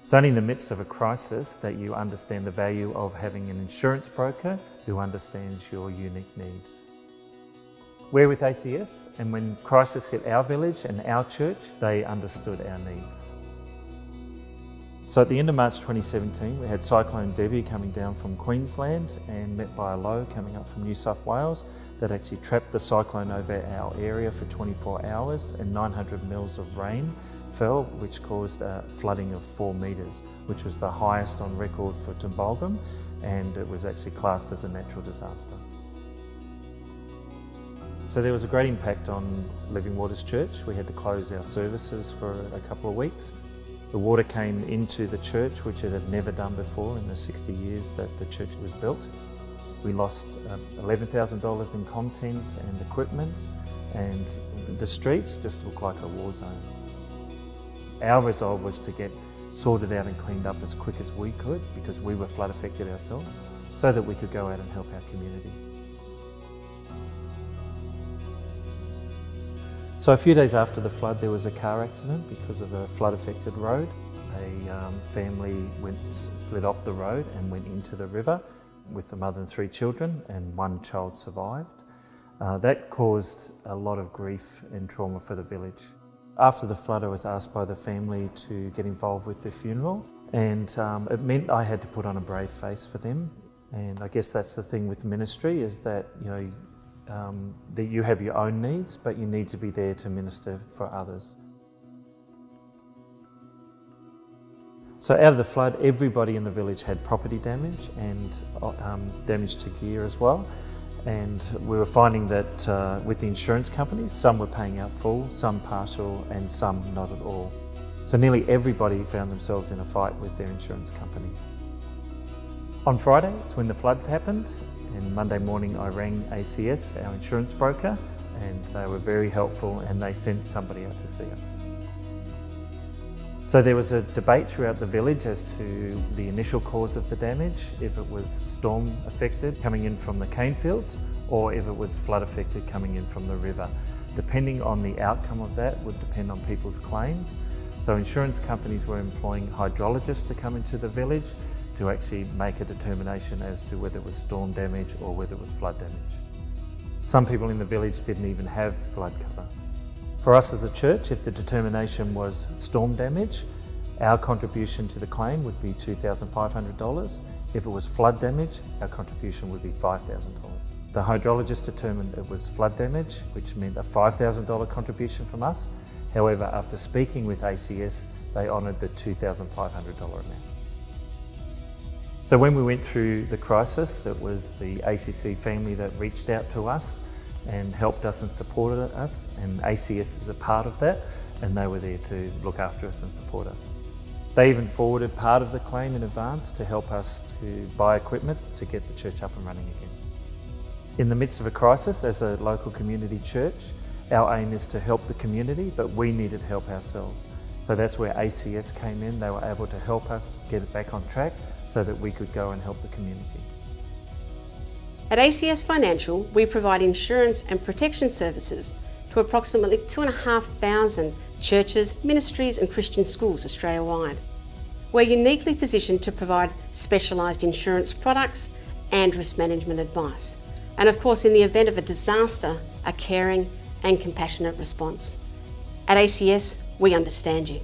It's only in the midst of a crisis that you understand the value of having an insurance broker who understands your unique needs. We're with ACS, and when crisis hit our village and our church, they understood our needs. So at the end of March 2017, we had Cyclone Debbie coming down from Queensland and met by a low coming up from New South Wales that actually trapped the cyclone over our area for 24 hours, and 900 mils of rain fell, which caused a flooding of 4 metres, which was the highest on record for Tumbulgum, and it was actually classed as a natural disaster. So there was a great impact on Living Waters Church. We had to close our services for a couple of weeks. The water came into the church, which it had never done before in the 60 years that the church was built. We lost $11,000 in contents and equipment, and the streets just looked like a war zone. Our resolve was to get sorted out and cleaned up as quick as we could, because we were flood affected ourselves, so that we could go out and help our community. So a few days after the flood, there was a car accident because of a flood-affected road. A family slid off the road and went into the river with the mother and 3 children, and 1 child survived. That caused a lot of grief and trauma for the village. After the flood, I was asked by the family to get involved with the funeral, and it meant I had to put on a brave face for them. And I guess that's the thing with ministry, is that that you have your own needs, but you need to be there to minister for others. So out of the flood, everybody in the village had property damage and damage to gear as well. And we were finding that with the insurance companies, some were paying out full, some partial, and some not at all. So nearly everybody found themselves in a fight with their insurance company. On Friday, it's when the floods happened. And Monday morning I rang ACS, our insurance broker, and they were very helpful, and they sent somebody out to see us. So there was a debate throughout the village as to the initial cause of the damage, if it was storm affected coming in from the cane fields, or if it was flood affected coming in from the river. Depending on the outcome of that would depend on people's claims. So insurance companies were employing hydrologists to come into the village to actually make a determination as to whether it was storm damage or whether it was flood damage. Some people in the village didn't even have flood cover. For us as a church, if the determination was storm damage, our contribution to the claim would be $2,500. If it was flood damage, our contribution would be $5,000. The hydrologist determined it was flood damage, which meant a $5,000 contribution from us. However, after speaking with ACS, they honoured the $2,500 amount. So when we went through the crisis, it was the ACC family that reached out to us and helped us and supported us, and ACS is a part of that, and they were there to look after us and support us. They even forwarded part of the claim in advance to help us to buy equipment to get the church up and running again. In the midst of a crisis, as a local community church, our aim is to help the community, but we needed help ourselves. So that's where ACS came in. They were able to help us get it back on track so that we could go and help the community. At ACS Financial, we provide insurance and protection services to approximately 2,500 churches, ministries and Christian schools Australia-wide. We're uniquely positioned to provide specialised insurance products and risk management advice. And of course, in the event of a disaster, a caring and compassionate response. At ACS, we understand you.